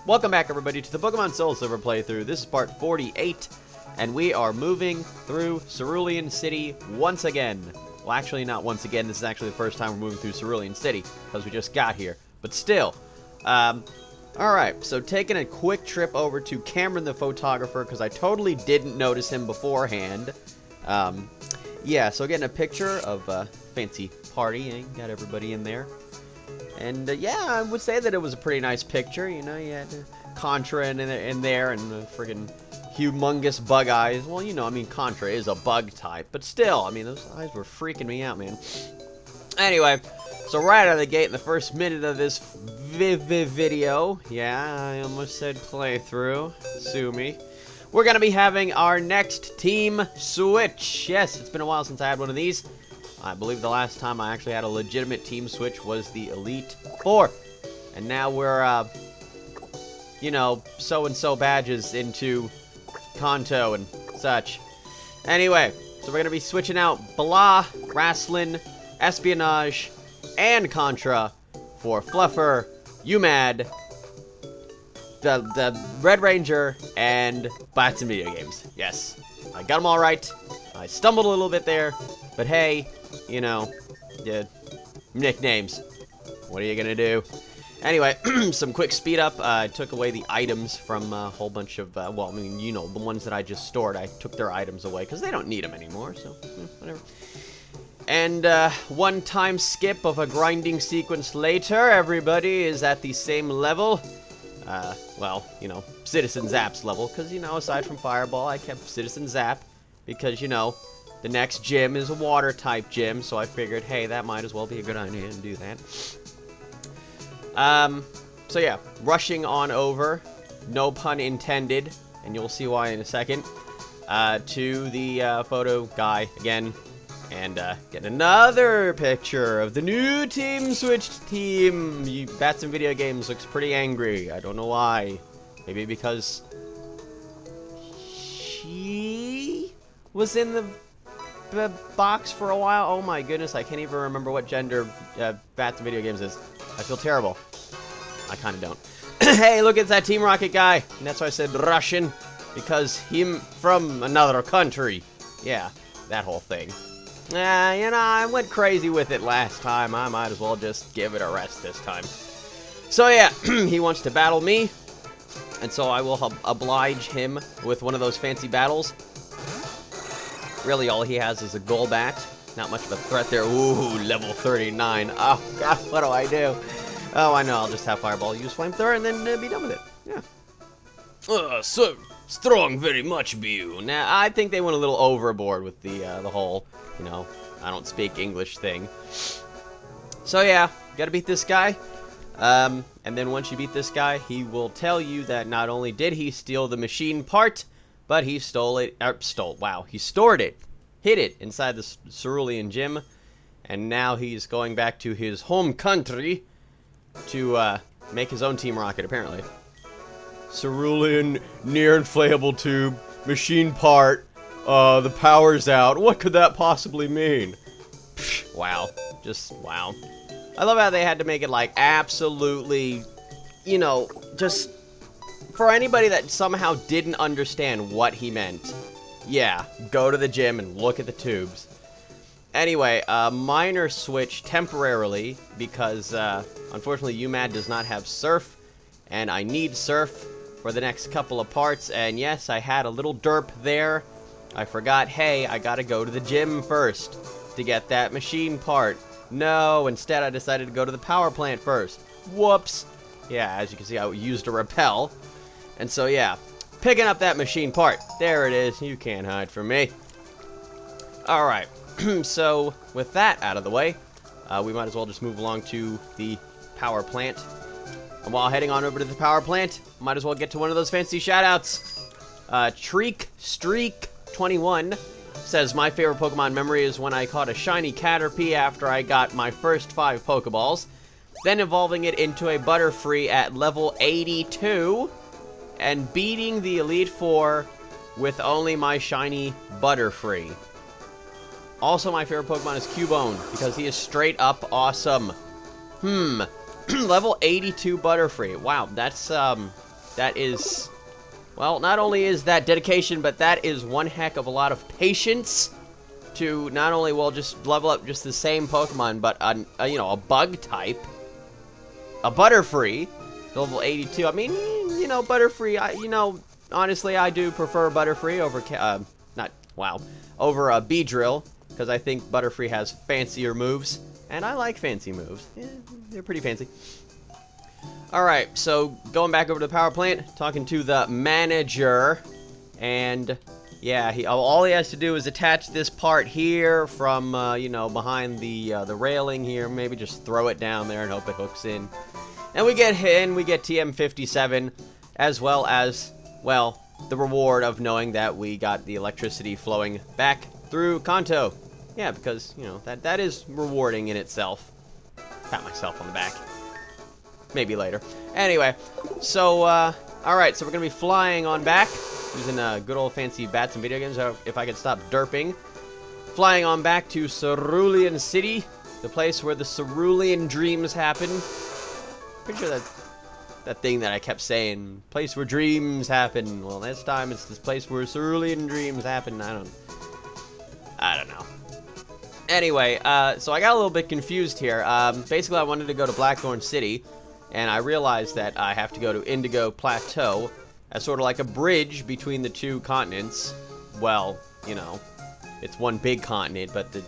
Welcome back, everybody, to the Pokemon SoulSilver playthrough. This is part 48, and we are moving through Cerulean City once again. Well, actually, not once again. This is actually the first time we're moving through Cerulean City, because we just got here. But still. Alright, so taking a quick trip over to Cameron the photographer, because I totally didn't notice him beforehand. Yeah, so getting a picture of a fancy party, and got everybody in there. And, yeah, I would say that it was a pretty nice picture. You know, you had Contra in there and friggin' humongous bug eyes. Well, you know, I mean, Contra is a bug type. But still, I mean, those eyes were freaking me out, man. Anyway, so right out of the gate in the first minute of this video, yeah, I almost said playthrough, sue me. We're going to be having our next team switch. Yes, it's been a while since I had one of these. I believe the last time I actually had a legitimate team switch was the Elite Four. And now we're, you know, so-and-so badges into Kanto and such. Anyway, so we're going to be switching out Blah, Wrestling, Espionage, and Contra for Fluffer, UMAD, the Red Ranger, and Bats and Video Games. Yes, I got them all right. I stumbled a little bit there, but hey, you know, nicknames. What are you gonna do? Anyway, some quick speed up. I took away the items from a whole bunch of, well, I mean, you know, the ones that I just stored. I took their items away because they don't need them anymore, so whatever. And one time skip of a grinding sequence later, everybody is at the same level. Well, you know, Citizen Zap's level, because, you know, aside from Fireball, I kept Citizen Zap, because, you know, the next gym is a water-type gym, so I figured, hey, that might as well be a good idea to do that. So yeah, rushing on over, no pun intended, and you'll see why in a second, to the photo guy again, and get another picture of the new team switched team. Bats and Video Games looks pretty angry. I don't know why. Maybe because she was in the box for a while. Oh my goodness, I can't even remember what gender Bats and Video Games is. I feel terrible. I kind of don't. Hey, look, it's that Team Rocket guy. And that's why I said Russian, because him from another country. Yeah, that whole thing. You know, I went crazy with it last time. I might as well just give it a rest this time. So yeah, he wants to battle me, and so I will oblige him with one of those fancy battles. Really, all he has is a Golbat. Not much of a threat there. Ooh, level 39. Oh, God, what do I do? Oh, I know. I'll just have Fireball, use Flamethrower, and then be done with it. Yeah. So strong very much, Bew. Now, I think they went a little overboard with the whole, you know, I don't speak English thing. So, yeah, gotta beat this guy. And then once you beat this guy, he will tell you that not only did he steal the machine part, but he stole it, he stored it, hid it inside the Cerulean Gym, and now he's going back to his home country to make his own Team Rocket, apparently. Cerulean near inflatable tube, machine part, the power's out. What could that possibly mean? Psh, wow. Just, wow. I love how they had to make it, like, absolutely, you know, just for anybody that somehow didn't understand what he meant. Yeah, go to the gym and look at the tubes. Anyway, minor switch temporarily because, unfortunately, UMAD does not have Surf, and I need Surf for the next couple of parts, and yes, I had a little derp there. I forgot, hey, I gotta go to the gym first to get that machine part. No, instead I decided to go to the power plant first. Whoops. Yeah, as you can see, I used a repel. And so, yeah, picking up that machine part. There it is. You can't hide from me. Alright, so with that out of the way, we might as well just move along to the power plant. And while heading on over to the power plant, might as well get to one of those fancy shoutouts. Treek Streak 21 says, my favorite Pokemon memory is when I caught a shiny Caterpie after I got my first 5 Pokeballs, then evolving it into a Butterfree at level 82, and beating the Elite Four with only my shiny Butterfree. Also, my favorite Pokemon is Cubone, because he is straight up awesome. Level 82 Butterfree. Wow, that's that is, well, not only is that dedication, but that is one heck of a lot of patience to not only, well, just level up just the same Pokemon, but, you know, a bug type, a Butterfree, level 82. I mean, you know, Butterfree, you know, honestly, I do prefer Butterfree over, over Beedrill, because I think Butterfree has fancier moves, and I like fancy moves. Yeah, they're pretty fancy. Alright, so going back over to the power plant, talking to the manager, and yeah, all he has to do is attach this part here from, you know, behind the railing here, maybe just throw it down there and hope it hooks in. And we get TM57, as well as, well, the reward of knowing that we got the electricity flowing back through Kanto. Yeah, because, you know, that is rewarding in itself. Pat myself on the back. Maybe later. Anyway, so, alright, so we're going to be flying on back, using good old fancy bats and video games, if I could stop derping. Flying on back to Cerulean City, the place where the Cerulean dreams happen. Pretty sure that thing that I kept saying, place where dreams happen. Well, this time it's this place where Cerulean dreams happen. I don't know. Anyway, so I got a little bit confused here. Basically, I wanted to go to Blackthorn City, and I realized that I have to go to Indigo Plateau as sort of like a bridge between the two continents. Well, you know, it's one big continent, but the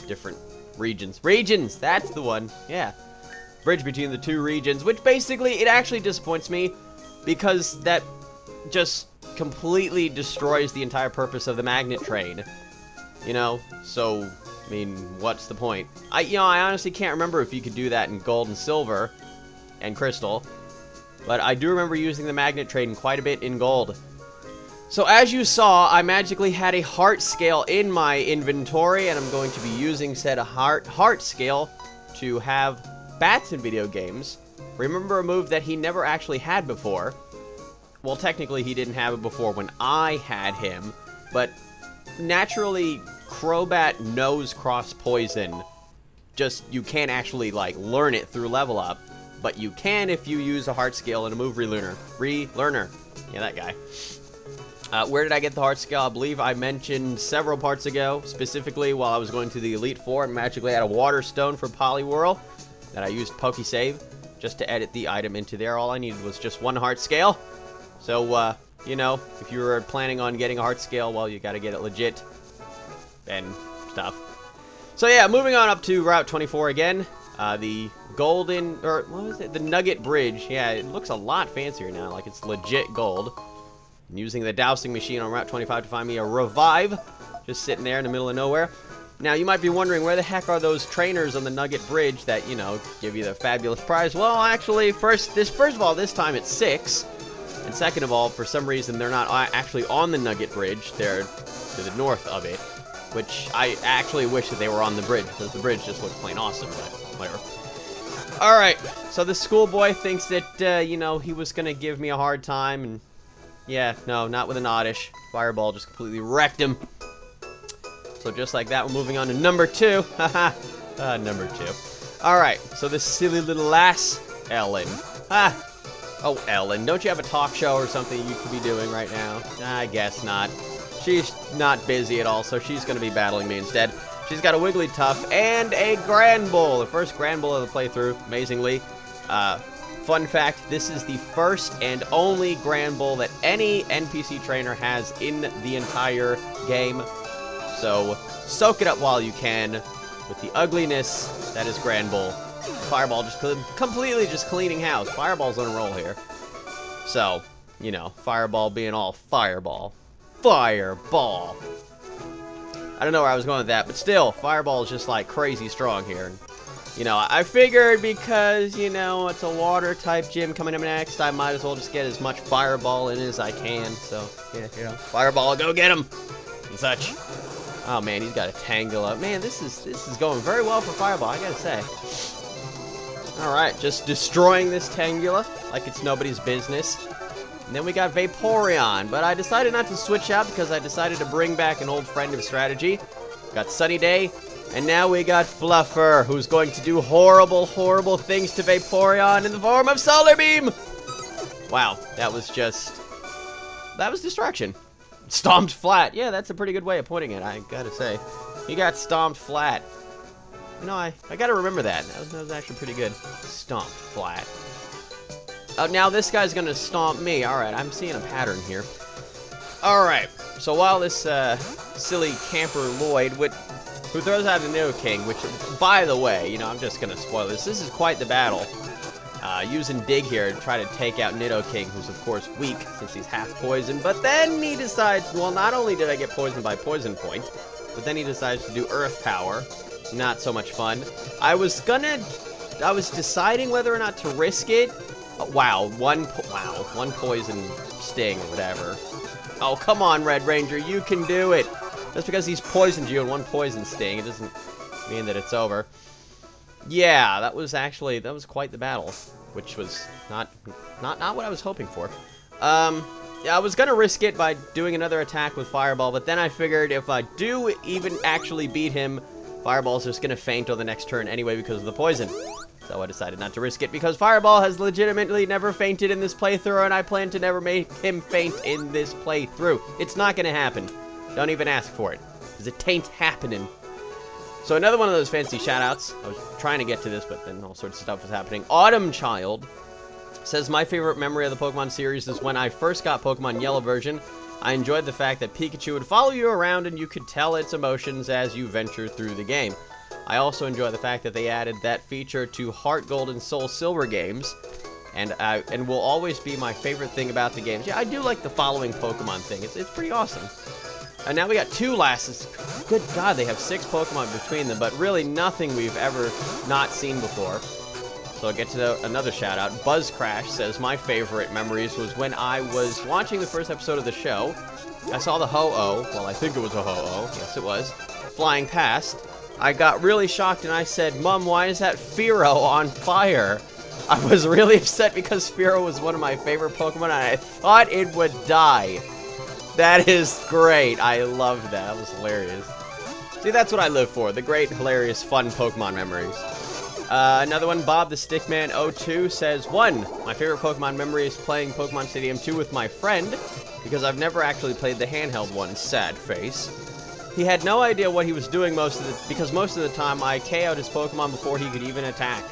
different regions. Regions! That's the one. Yeah. Bridge between the two regions, which basically, it actually disappoints me, because that just completely destroys the entire purpose of the magnet train. You know, so, I mean, what's the point? I honestly can't remember if you could do that in Gold and Silver and Crystal, but I do remember using the magnet train quite a bit in Gold. So as you saw, I magically had a heart scale in my inventory, and I'm going to be using said heart scale to have bats in video games. Remember a move that he never actually had before. Well, technically he didn't have it before when I had him, but naturally, Crobat knows cross poison. Just, you can't actually, like, learn it through level up. But you can if you use a heart scale and a move relearner. Yeah, that guy. Where did I get the heart scale? I believe I mentioned several parts ago. Specifically, while I was going to the Elite Four and magically had a water stone for Poliwhirl that I used Pokesave just to edit the item into there. All I needed was just one heart scale. So, you know, if you were planning on getting a heart scale, well, you gotta get it legit and stuff. So yeah, moving on up to Route 24 again. The golden, or what was it? The Nugget Bridge. Yeah, it looks a lot fancier now, like it's legit gold. I'm using the dowsing machine on Route 25 to find me a Revive, just sitting there in the middle of nowhere. Now, you might be wondering, where the heck are those trainers on the Nugget Bridge that, you know, give you the fabulous prize? Well, actually, first of all, this time it's 6. And second of all, for some reason, they're not actually on the Nugget Bridge. They're to the north of it, which I actually wish that they were on the bridge, because the bridge just looks plain awesome, but whatever. Alright, so the schoolboy thinks that, you know, he was going to give me a hard time, and yeah, no, not with an oddish. Fireball just completely wrecked him. So just like that, we're moving on to number 2. Haha, number 2. Alright, so this silly little lass, Ellen. Oh, Ellen, don't you have a talk show or something you could be doing right now? I guess not. She's not busy at all, so she's going to be battling me instead. She's got a Wigglytuff and a Granbull, the first Granbull of the playthrough, amazingly. Fun fact, this is the first and only Granbull that any NPC trainer has in the entire game. So, soak it up while you can with the ugliness that is Granbull. Fireball just completely just cleaning house. Fireball's on a roll here. So, you know, Fireball being all Fireball. Fireball! I don't know where I was going with that, but still, Fireball is just like crazy strong here. You know, I figured because, you know, it's a water-type gym coming up next, I might as well just get as much Fireball in as I can. So, yeah, you know, Fireball, go get him! And such. Oh man, he's got a Tangela. Man, this is going very well for Fireball, I gotta say. Alright, just destroying this Tangela like it's nobody's business. And then we got Vaporeon, but I decided not to switch out because I decided to bring back an old friend of strategy. Got Sunny Day, and now we got Fluffer, who's going to do horrible, horrible things to Vaporeon in the form of Solar Beam! Wow, that was destruction. Stomped flat. Yeah, that's a pretty good way of putting it, I gotta say. He got stomped flat. You know, I gotta remember that. That was actually pretty good. Stomped flat. Oh, now this guy's gonna stomp me. Alright, I'm seeing a pattern here. Alright, so while this silly camper Lloyd, who throws out the Nidoking, which, by the way, you know, I'm just gonna spoil this. This is quite the battle. Using Dig here to try to take out Nidoking, who's of course weak since he's half poisoned. But then he decides, well, not only did I get poisoned by Poison Point, but then he decides to do Earth Power. Not so much fun. I was deciding whether or not to risk it. Wow, one poison sting or whatever. Oh, come on, Red Ranger, you can do it. Just because he's poisoned you in one poison sting, it doesn't mean that it's over. Yeah, that was quite the battle, which was not what I was hoping for. Yeah, I was gonna risk it by doing another attack with Fireball, but then I figured if I do even actually beat him, Fireball's just gonna faint on the next turn anyway because of the poison. So I decided not to risk it because Fireball has legitimately never fainted in this playthrough, and I plan to never make him faint in this playthrough. It's not gonna happen. Don't even ask for it, because it tain't happening. So another one of those fancy shoutouts. I was trying to get to this, but then all sorts of stuff was happening. Autumn Child says, my favorite memory of the Pokemon series is when I first got Pokemon Yellow version. I enjoyed the fact that Pikachu would follow you around and you could tell its emotions as you venture through the game. I also enjoy the fact that they added that feature to HeartGold and SoulSilver games, and will always be my favorite thing about the games. Yeah, I do like the following Pokemon thing. It's pretty awesome. And now we got two lasses. Good God, they have 6 Pokemon between them, but really nothing we've ever not seen before. So I'll get to another shout out. Buzz Crash says, my favorite memories was when I was watching the first episode of the show. I saw the Ho-Oh, well, I think it was a Ho-Oh, yes it was, flying past. I got really shocked and I said, Mom, why is that Fearow on fire? I was really upset because Fearow was one of my favorite Pokemon and I thought it would die. That is great. I loved that. That was hilarious. See, that's what I live for. The great, hilarious, fun Pokemon memories. Another one, Bob the Stickman 02 says, 1. My favorite Pokemon memory is playing Pokemon Stadium 2 with my friend, because I've never actually played the handheld one. Sad face. He had no idea what he was doing because most of the time I KO'd his Pokemon before he could even attack.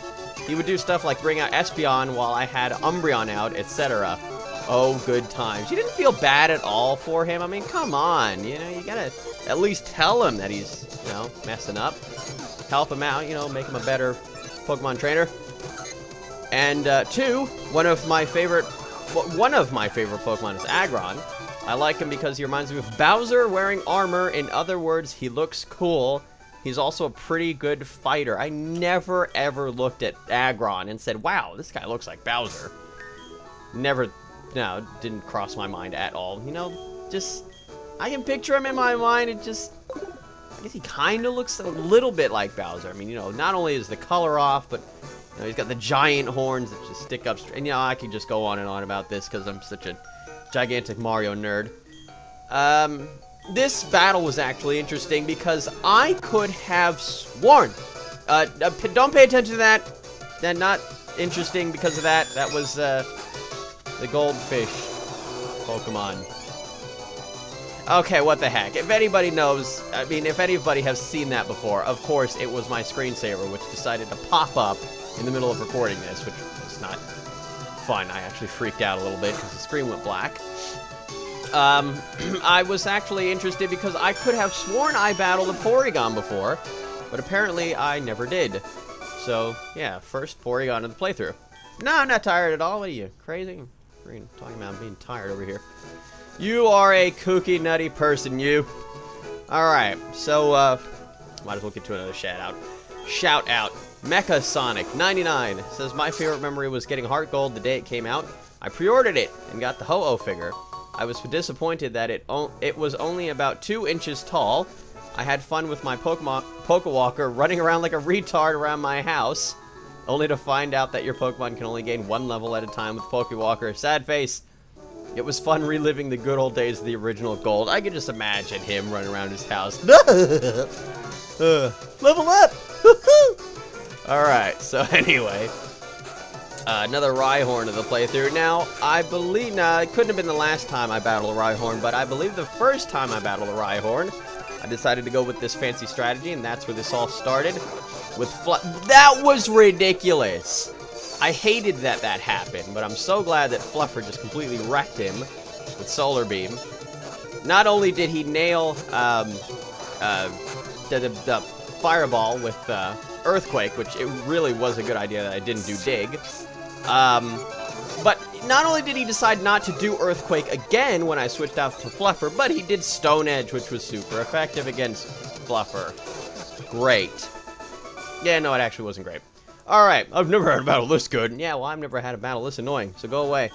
He would do stuff like bring out Espeon while I had Umbreon out, etc. Oh, good times. You didn't feel bad at all for him? I mean, come on, you know, you gotta at least tell him that he's, you know, messing up. Help him out, you know, make him a better Pokemon trainer. And, 2, one of my favorite Pokemon is Aggron. I like him because he reminds me of Bowser wearing armor. In other words, he looks cool. He's also a pretty good fighter. I never, ever looked at Aggron and said, wow, this guy looks like Bowser. Never... No, it didn't cross my mind at all. You know, just, I can picture him in my mind. I guess he kind of looks a little bit like Bowser. I mean, you know, not only is the color off, but, you know, he's got the giant horns that just stick up. And, you know, I could just go on and on about this because I'm such a gigantic Mario nerd. This battle was actually interesting because I could have sworn. Don't pay attention to that. That's not interesting because of that. That was, the goldfish Pokemon. Okay, what the heck. If anybody knows, I mean, if anybody has seen that before, of course, it was my screensaver, which decided to pop up in the middle of recording this, which was not fun. I actually freaked out a little bit because the screen went black. I was actually interested because I could have sworn I battled a Porygon before, but apparently I never did. So, yeah, first Porygon of the playthrough. No, I'm not tired at all. What are you, crazy? Talking about being tired over here. You are a kooky, nutty person, you. Alright, so, might as well get to another shout out. Shout out. Mecha Sonic 99 says, my favorite memory was getting HeartGold the day it came out. I pre-ordered it and got the Ho-Oh figure. I was disappointed that it was only about 2 inches tall. I had fun with my Pokewalker running around like a retard around my house, only to find out that your Pokemon can only gain 1 level at a time with Pokewalker. Sad face. It was fun reliving the good old days of the original Gold. I could just imagine him running around his house. Level up! Alright, so anyway. Another Rhyhorn of the playthrough. Now, I believe, it couldn't have been the last time I battled a Rhyhorn, but I believe the first time I battled a Rhyhorn, I decided to go with this fancy strategy, and that's where this all started. With that was ridiculous! I hated that happened, but I'm so glad that Fluffer just completely wrecked him with Solar Beam. Not only did he nail the Fireball with Earthquake, which it really was a good idea that I didn't do Dig. But not only did he decide not to do Earthquake again when I switched out to Fluffer, but he did Stone Edge, which was super effective against Fluffer. Great. Yeah, no, it actually wasn't great. Alright, I've never had a battle this good. Yeah, well, I've never had a battle this annoying, so go away.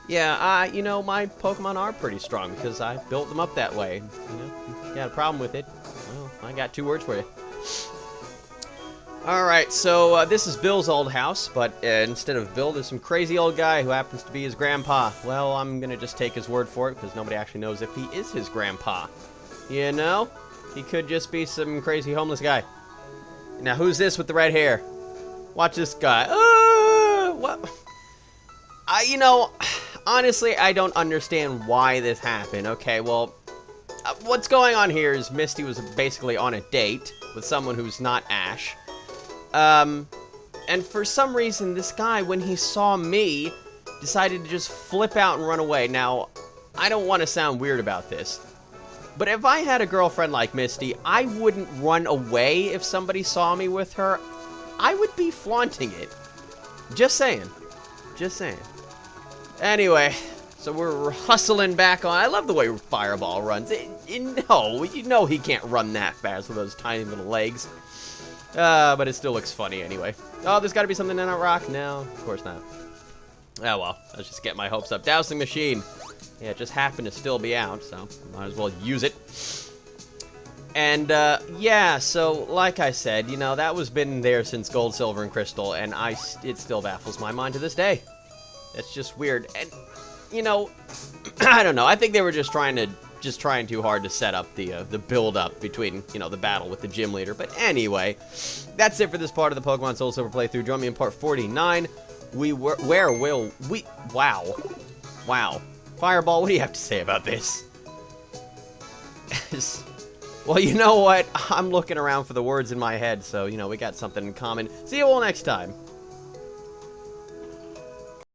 Yeah, you know, my Pokemon are pretty strong because I built them up that way. You know, you got a problem with it? Well, I got 2 words for you. Alright, so this is Bill's old house, but instead of Bill, there's some crazy old guy who happens to be his grandpa. Well, I'm gonna just take his word for it, because nobody actually knows if he is his grandpa. You know? He could just be some crazy homeless guy. Now, who's this with the red hair? Watch this guy. What? You know, honestly, I don't understand why this happened. Okay, well, what's going on here is Misty was basically on a date with someone who's not Ash. And for some reason, this guy, when he saw me, decided to just flip out and run away. Now, I don't want to sound weird about this, but if I had a girlfriend like Misty, I wouldn't run away if somebody saw me with her. I would be flaunting it. Just saying. Just saying. Anyway, so we're hustling back on. I love the way Fireball runs. No, you know he can't run that fast with those tiny little legs. But it still looks funny anyway. Oh, there's got to be something in that rock? No, of course not. Oh well, let's just get my hopes up. Dowsing Machine. Yeah, it just happened to still be out, so might as well use it. And, yeah, so, like I said, you know, that was been there since Gold, Silver, and Crystal, and it still baffles my mind to this day. It's just weird. And, you know, I don't know. I think they were just trying too hard to set up the build-up between, you know, the battle with the gym leader. But anyway, that's it for this part of the Pokemon SoulSilver playthrough. Join me in part 49. Wow. Fireball, what do you have to say about this? Well, you know what? I'm looking around for the words in my head, so, you know, we got something in common. See you all next time.